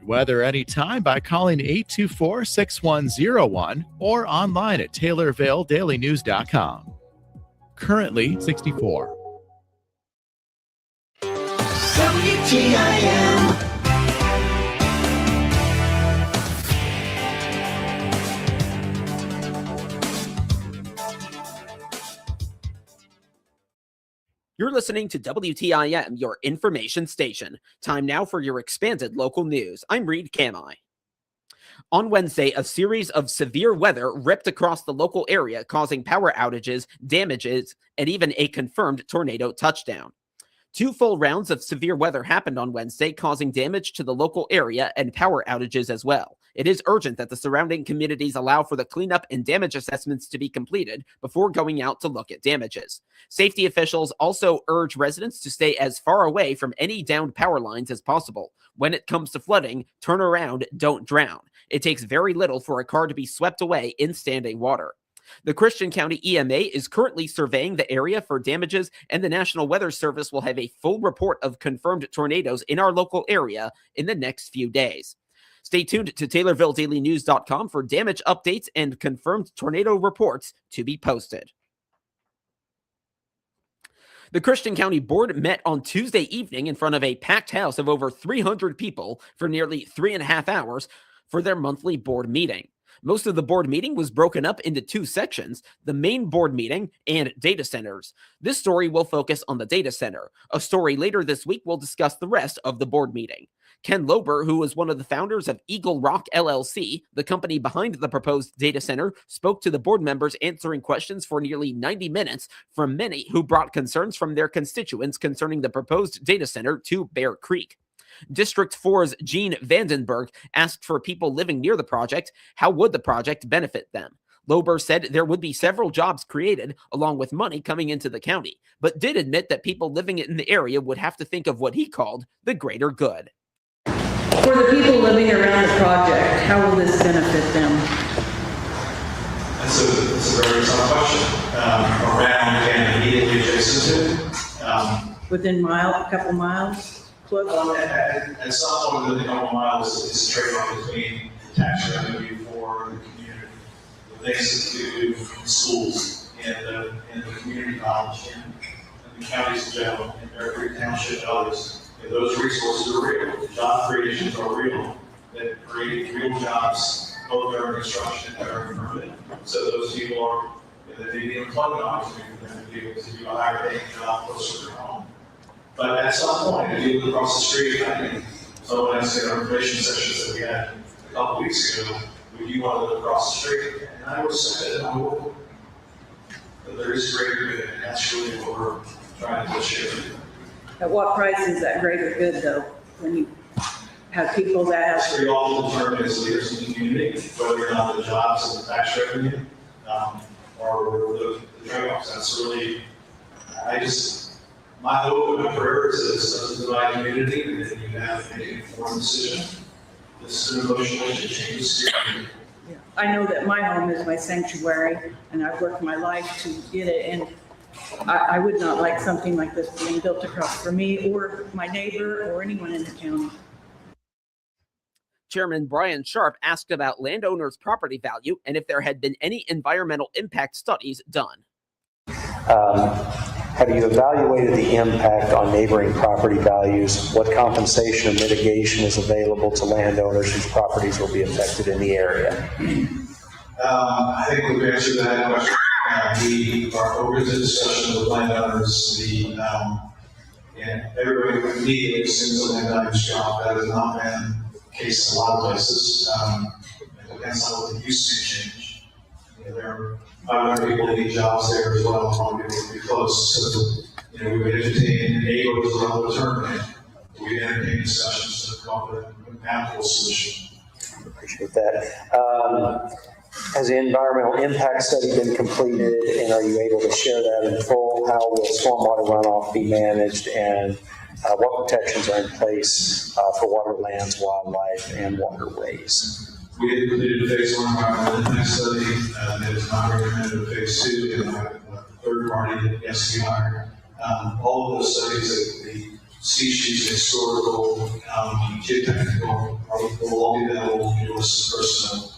weather anytime by calling 824-6101 or online at TaylorvilleDailyNews.com. Currently 64. WTIM. You're listening to WTIM, your information station. Time now for your expanded local news. I'm Reed Kamai. On Wednesday, a series of severe weather ripped across the local area, causing power outages, damages, and even a confirmed tornado touchdown. 2 full rounds of severe weather happened on Wednesday, causing damage to the local area and power outages as well. It is urgent that the surrounding communities allow for the cleanup and damage assessments to be completed before going out to look at damages. Safety officials also urge residents to stay as far away from any downed power lines as possible. When it comes to flooding, turn around, don't drown. It takes very little for a car to be swept away in standing water. The Christian County EMA is currently surveying the area for damages, and the National Weather Service will have a full report of confirmed tornadoes in our local area in the next few days. Stay tuned to TaylorvilleDailyNews.com for damage updates and confirmed tornado reports to be posted. The Christian County Board met on Tuesday evening in front of a packed house of over 300 people for nearly 3.5 hours for their monthly board meeting. Most of the board meeting was broken up into 2 sections, the main board meeting and data centers. This story will focus on the data center. A story later this week will discuss the rest of the board meeting. Ken Lober, who was one of the founders of Eagle Rock LLC, the company behind the proposed data center, spoke to the board members, answering questions for nearly 90 minutes from many who brought concerns from their constituents concerning the proposed data center to Bear Creek. District 4's Gene Vandenberg asked for people living near the project, how would the project benefit them? Lober said there would be several jobs created, along with money coming into the county, but did admit that people living in the area would have to think of what he called the greater good. For the people living around the project, how will this benefit them? That's a very tough question. Around and immediately adjacent to it. Within a couple miles? At some point within a couple miles is a trade-off between tax revenue for the community, the things that we do in schools and the community college and the counties in general, and Bear Creek Township and others. And those resources are real. The job creations are real. That create real jobs, both during construction and during permitting. So those people are, they need employment opportunity for them to be able to do a higher paying job closer to their home. But at some point, if you look across the street, I think someone asked in our information sessions that we had a couple weeks ago, would you want to live across the street? And I would have said that I would. But there is greater good, and that's really what we're trying to share. At what price is that greater good, though, when you have people that have... It's pretty often determined as leaders in the community, whether or not the jobs and the tax revenue or the trade-offs. That's really, my hope and my prayer is that this doesn't divide community and that you have to make an informed decision. This is an emotional issue, changes community. Yeah. I know that my home is my sanctuary, and I've worked my life to get it, and I would not like something like this being built across for me or my neighbor or anyone in the county. Chairman Brian Sharp asked about landowners' property value and if there had been any environmental impact studies done. Have you evaluated the impact on neighboring property values? What compensation or mitigation is available to landowners whose properties will be affected in the area? I think we've answered that question. We are open to discussion with landowners. And everybody immediately assumes the land values drop. That has not been the case in a lot of places. It depends on what the use may change. There are 500 people that need jobs there as well. All people to be close. So, we would entertain neighbors around the term. We entertain discussions to come up with an amicable solution. Appreciate that. Has the environmental impact study been completed, and are you able to share that in full? How will stormwater runoff be managed, and what protections are in place for waterlands, wildlife, and waterways? We had completed a phase 1 environmental impact study that is not recommended in phase 2, and a third party that has to be hired. All of those studies, the species, historical, geotechnical, will all be available to us personnel.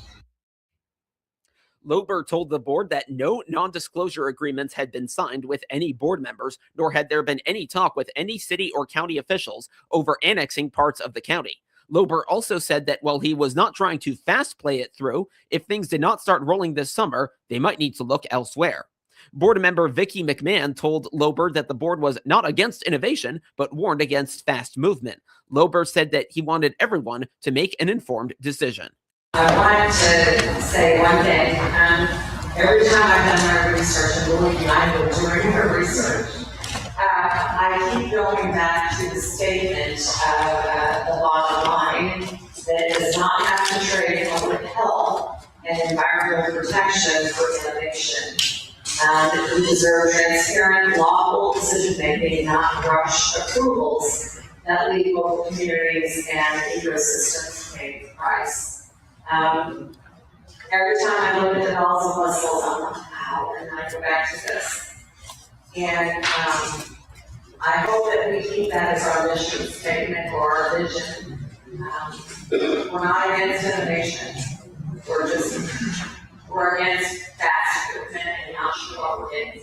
Lober told the board that no non-disclosure agreements had been signed with any board members, nor had there been any talk with any city or county officials over annexing parts of the county. Lober also said that while he was not trying to fast play it through, if things did not start rolling this summer, they might need to look elsewhere. Board member Vicky McMahon told Lober that the board was not against innovation, but warned against fast movement. Lober said that he wanted everyone to make an informed decision. I wanted to say one thing. Every time I've done my research, and believe me, I've been doing the research, I keep going back to the statement of the bottom line that it does not have to trade public health and environmental protection for innovation. We deserve transparent, lawful decision-making, not rush approvals that leave local communities and ecosystems paying the price. Every time I look at the bells and whistles, I'm like, wow, and I go back to this. And I hope that we keep that as our mission statement or our vision. We're not against innovation. We're against fast movement and not sure what we're getting.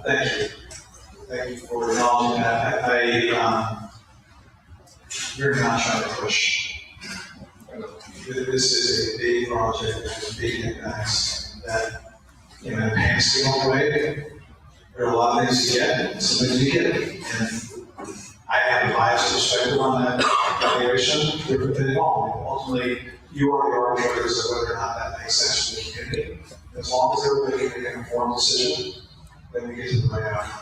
Thank you. Thank you for acknowledging that. We're not trying to push. This is a big project with big impacts that, pants the wrong way. There are a lot of things to get, and some things you get. And I have a biased perspective on that evaluation, different than all. Ultimately, you are the arbitrators of whether or not that makes sense for the community. As long as everybody can make an informed decision, then we get to the right outcome.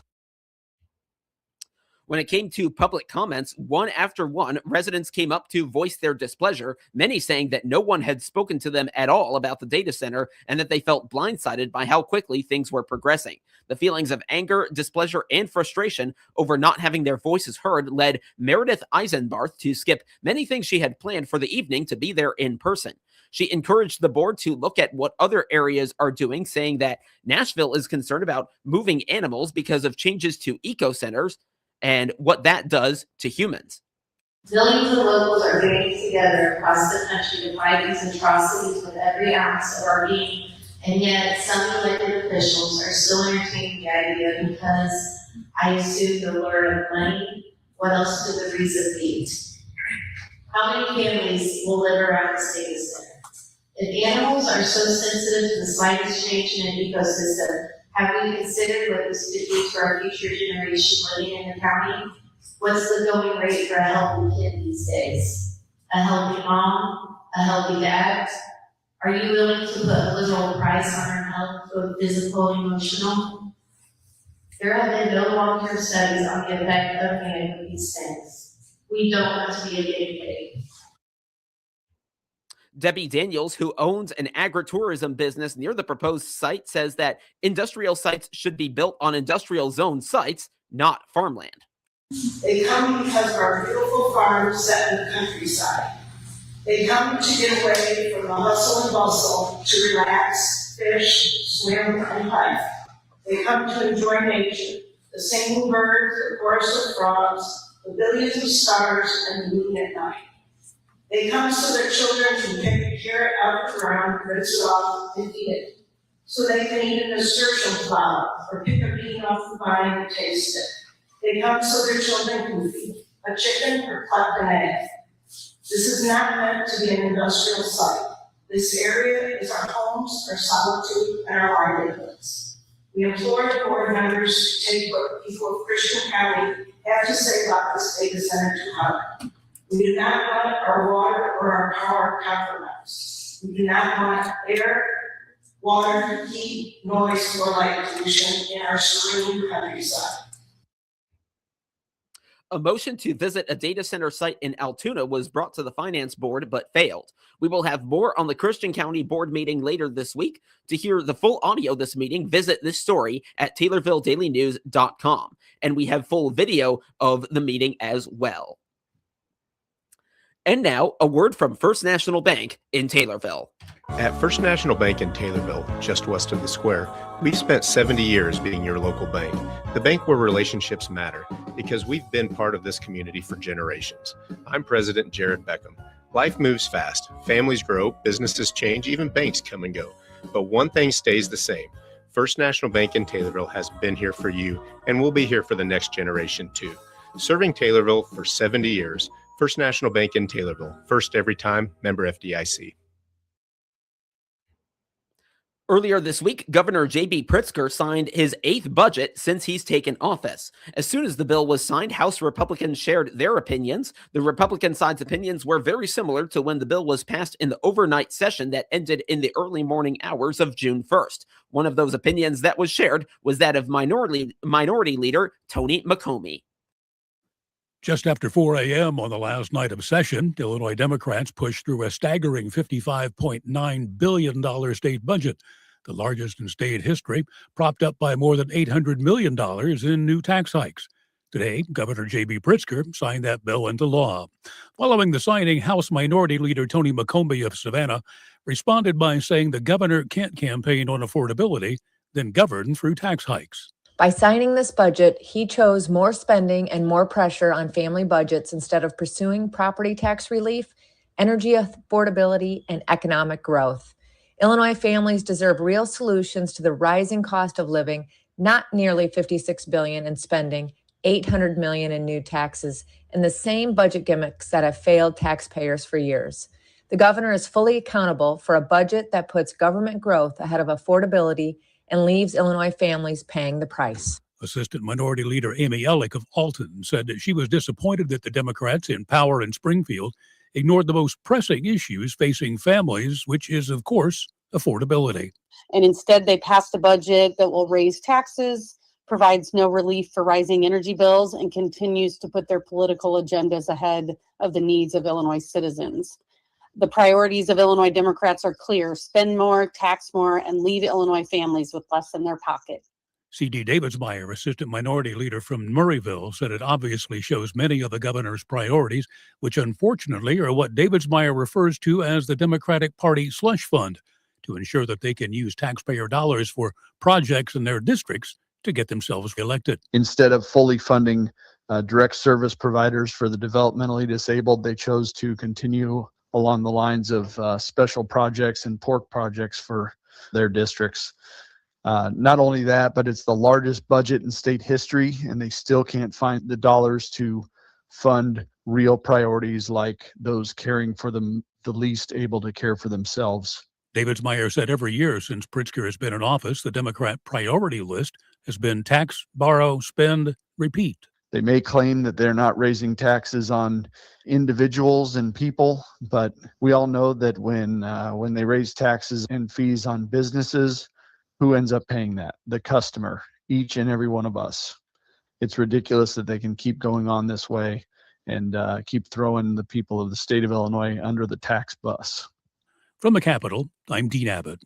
When it came to public comments, one after one, residents came up to voice their displeasure, many saying that no one had spoken to them at all about the data center and that they felt blindsided by how quickly things were progressing. The feelings of anger, displeasure, and frustration over not having their voices heard led Meredith Eisenbarth to skip many things she had planned for the evening to be there in person. She encouraged the board to look at what other areas are doing, saying that Nashville is concerned about moving animals because of changes to eco centers and what that does to humans. Millions of locals are getting together across the country to fight these atrocities with every ounce of our being, and yet some elected officials are still entertaining the idea because I assume the lure of money. What else could the reason be? How many families will live around this data center? If animals are so sensitive to the slightest change in an ecosystem, have we considered what this could do to our future generation living in the county? What's the going rate for a healthy kid these days? A healthy mom? A healthy dad? Are you willing to put a literal price on our health, both physical and emotional? There have been no long-term studies on the effect of any of these things. We don't want to be a guinea pig. Debbie Daniels, who owns an agritourism business near the proposed site, says that industrial sites should be built on industrial zone sites, not farmland. They come because of our beautiful farms set in the countryside. They come to get away from the hustle and bustle, to relax, fish, swim, and hike. They come to enjoy nature, the singing birds, the chorus of frogs, the billions of stars, and the moon at night. They come so their children can pick a carrot out of the ground, rinse it off, and eat it. So they can eat a nasturtium flower or pick a bean off the vine and taste it. They come so their children can feed a chicken or pluck an egg. This is not meant to be an industrial site. This area is our homes, our solitude, and our livelihoods. We implore the board members to take what people of Christian County have to say about this data center to heart. We do not want our water or our power compromised. We do not want air, water, heat, noise, or light pollution in our serene countryside. A motion to visit a data center site in Altoona was brought to the Finance Board but failed. We will have more on the Christian County Board meeting later this week. To hear the full audio of this meeting, visit this story at TaylorvilleDailyNews.com. And we have full video of the meeting as well. And now, a word from First National Bank in Taylorville. At First National Bank in Taylorville, just west of the square, we've spent 70 years being your local bank. The bank where relationships matter, because we've been part of this community for generations. I'm President Jared Beckham. Life moves fast. Families grow, businesses change, even banks come and go. But one thing stays the same. First National Bank in Taylorville has been here for you and will be here for the next generation too. Serving Taylorville for 70 years, First National Bank in Taylorville. First every time, member FDIC. Earlier this week, Governor J.B. Pritzker signed his 8th budget since he's taken office. As soon as the bill was signed, House Republicans shared their opinions. The Republican side's opinions were very similar to when the bill was passed in the overnight session that ended in the early morning hours of June 1st. One of those opinions that was shared was that of Minority Leader Tony McComey. Just after 4 a.m. on the last night of session, Illinois Democrats pushed through a staggering $55.9 billion state budget, the largest in state history, propped up by more than $800 million in new tax hikes. Today, Governor J.B. Pritzker signed that bill into law. Following the signing, House Minority Leader Tony McComey of Savannah responded by saying the governor can't campaign on affordability, then govern through tax hikes. By signing this budget, he chose more spending and more pressure on family budgets instead of pursuing property tax relief, energy affordability, and economic growth. Illinois families deserve real solutions to the rising cost of living, not nearly $56 billion in spending, $800 million in new taxes, and the same budget gimmicks that have failed taxpayers for years. The governor is fully accountable for a budget that puts government growth ahead of affordability and leaves Illinois families paying the price. Assistant Minority Leader Amy Ellick of Alton said that she was disappointed that the Democrats in power in Springfield ignored the most pressing issues facing families, which is, of course, affordability. And instead, they passed a budget that will raise taxes, provides no relief for rising energy bills, and continues to put their political agendas ahead of the needs of Illinois citizens. The priorities of Illinois Democrats are clear: spend more, tax more, and leave Illinois families with less in their pocket. C.D. Davidsmeyer, Assistant Minority Leader from Murrayville, said it obviously shows many of the governor's priorities, which unfortunately are what Davidsmeyer refers to as the Democratic Party slush fund, to ensure that they can use taxpayer dollars for projects in their districts to get themselves elected. Instead of fully funding direct service providers for the developmentally disabled, they chose to continue along the lines of special projects and pork projects for their districts. Not only that, but it's the largest budget in state history, and they still can't find the dollars to fund real priorities like those caring for the least able to care for themselves. Davidsmeyer said every year since Pritzker has been in office, the Democrat priority list has been tax, borrow, spend, repeat. They may claim that they're not raising taxes on individuals and people, but we all know that when they raise taxes and fees on businesses, who ends up paying that? The customer, each and every one of us. It's ridiculous that they can keep going on this way and keep throwing the people of the state of Illinois under the tax bus. From the Capitol, I'm Dean Abbott.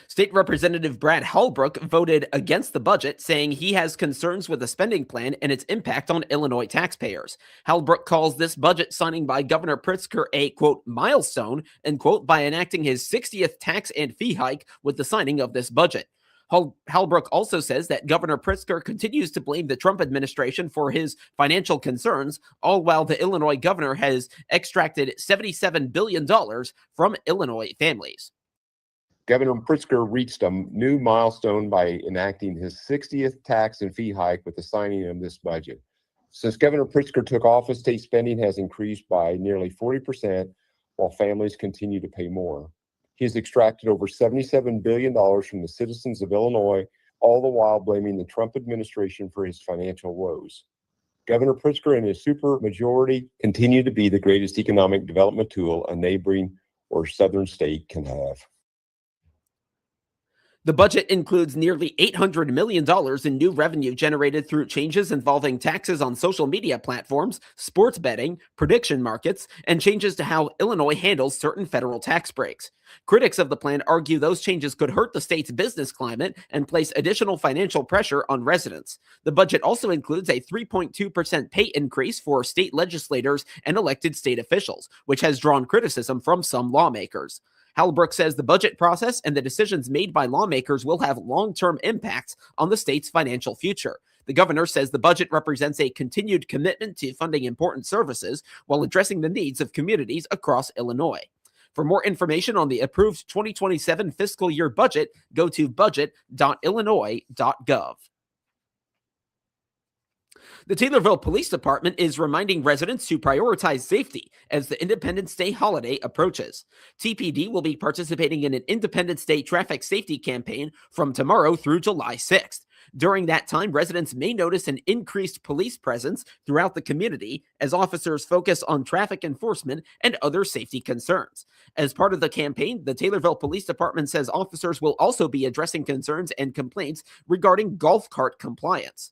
State Representative Brad Halbrook voted against the budget, saying he has concerns with the spending plan and its impact on Illinois taxpayers. Halbrook calls this budget signing by Governor Pritzker a, quote, milestone, and, quote, by enacting his 60th tax and fee hike with the signing of this budget. Halbrook also says that Governor Pritzker continues to blame the Trump administration for his financial concerns, all while the Illinois governor has extracted $77 billion from Illinois families. Governor Pritzker reached a new milestone by enacting his 60th tax and fee hike with the signing of this budget. Since Governor Pritzker took office, state spending has increased by nearly 40%, while families continue to pay more. He has extracted over $77 billion from the citizens of Illinois, all the while blaming the Trump administration for his financial woes. Governor Pritzker and his supermajority continue to be the greatest economic development tool a neighboring or southern state can have. The budget includes nearly $800 million in new revenue generated through changes involving taxes on social media platforms, sports betting, prediction markets, and changes to how Illinois handles certain federal tax breaks. Critics of the plan argue those changes could hurt the state's business climate and place additional financial pressure on residents. The budget also includes a 3.2% pay increase for state legislators and elected state officials, which has drawn criticism from some lawmakers. Halbrook says the budget process and the decisions made by lawmakers will have long-term impacts on the state's financial future. The governor says the budget represents a continued commitment to funding important services while addressing the needs of communities across Illinois. For more information on the approved 2027 fiscal year budget, go to budget.illinois.gov. The Taylorville Police Department is reminding residents to prioritize safety as the Independence Day holiday approaches. TPD will be participating in an Independence Day traffic safety campaign from tomorrow through July 6th. During that time, residents may notice an increased police presence throughout the community as officers focus on traffic enforcement and other safety concerns. As part of the campaign, the Taylorville Police Department says officers will also be addressing concerns and complaints regarding golf cart compliance.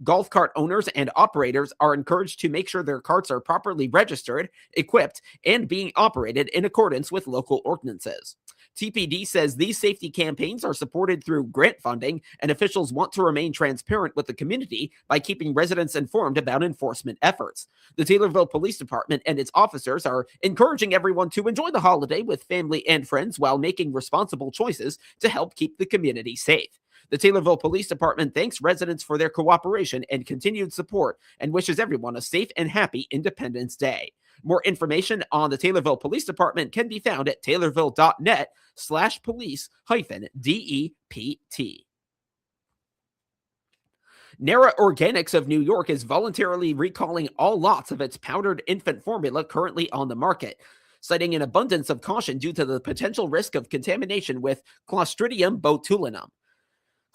Golf cart owners and operators are encouraged to make sure their carts are properly registered, equipped, and being operated in accordance with local ordinances. TPD says these safety campaigns are supported through grant funding, and officials want to remain transparent with the community by keeping residents informed about enforcement efforts. The Taylorville Police Department and its officers are encouraging everyone to enjoy the holiday with family and friends while making responsible choices to help keep the community safe. The Taylorville Police Department thanks residents for their cooperation and continued support and wishes everyone a safe and happy Independence Day. More information on the Taylorville Police Department can be found at taylorville.net/police-DEPT. Nara Organics of New York is voluntarily recalling all lots of its powdered infant formula currently on the market, citing an abundance of caution due to the potential risk of contamination with Clostridium botulinum.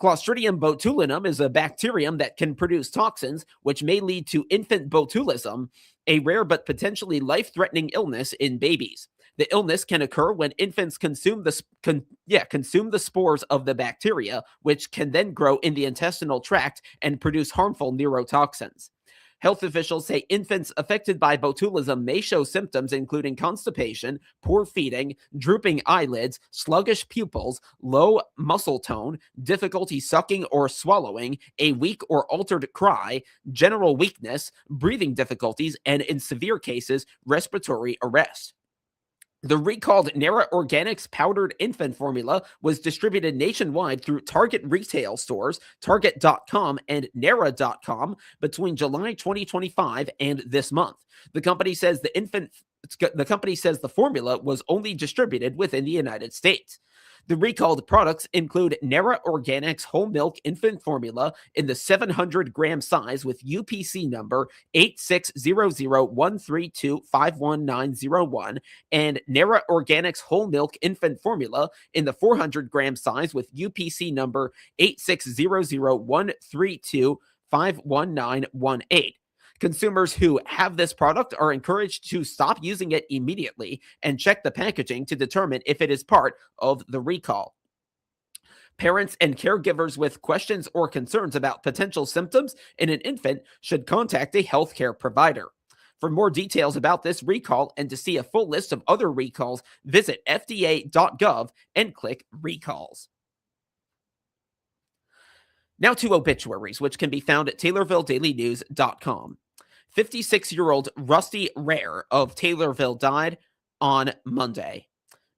Clostridium botulinum is a bacterium that can produce toxins, which may lead to infant botulism, a rare but potentially life-threatening illness in babies. The illness can occur when infants consume the spores of the bacteria, which can then grow in the intestinal tract and produce harmful neurotoxins. Health officials say infants affected by botulism may show symptoms including constipation, poor feeding, drooping eyelids, sluggish pupils, low muscle tone, difficulty sucking or swallowing, a weak or altered cry, general weakness, breathing difficulties, and in severe cases, respiratory arrest. The recalled Nara Organics powdered infant formula was distributed nationwide through Target retail stores, Target.com, and Nara.com between July 2025 and this month. The company says the formula was only distributed within the United States. The recalled products include Nara Organics whole milk infant formula in the 700-gram size with UPC number 860013251901 and Nara Organics whole milk infant formula in the 400-gram size with UPC number 860013251918. Consumers who have this product are encouraged to stop using it immediately and check the packaging to determine if it is part of the recall. Parents and caregivers with questions or concerns about potential symptoms in an infant should contact a healthcare provider. For more details about this recall and to see a full list of other recalls, visit fda.gov and click Recalls. Now to obituaries, which can be found at TaylorvilleDailyNews.com. 56-year-old Rusty Rare of Taylorville died on Monday.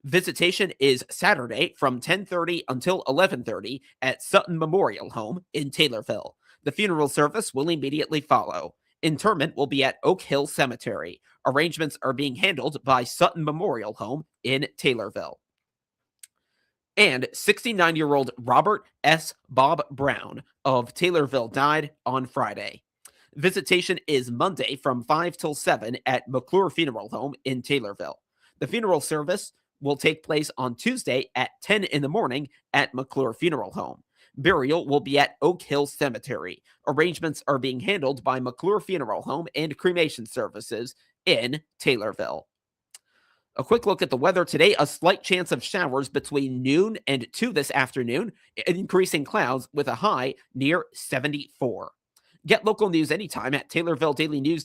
Visitation is Saturday from 10:30 until 11:30 at Sutton Memorial Home in Taylorville. The funeral service will immediately follow. Interment will be at Oak Hill Cemetery. Arrangements are being handled by Sutton Memorial Home in Taylorville. And 69-year-old Robert S. Bob Brown of Taylorville died on Friday. Visitation is Monday from 5 till 7 at McClure Funeral Home in Taylorville. The funeral service will take place on Tuesday at 10 in the morning at McClure Funeral Home. Burial will be at Oak Hill Cemetery. Arrangements are being handled by McClure Funeral Home and cremation services in Taylorville. A quick look at the weather today. A slight chance of showers between noon and 2 this afternoon. Increasing clouds with a high near 74. Get local news anytime at TaylorvilleDailyNews.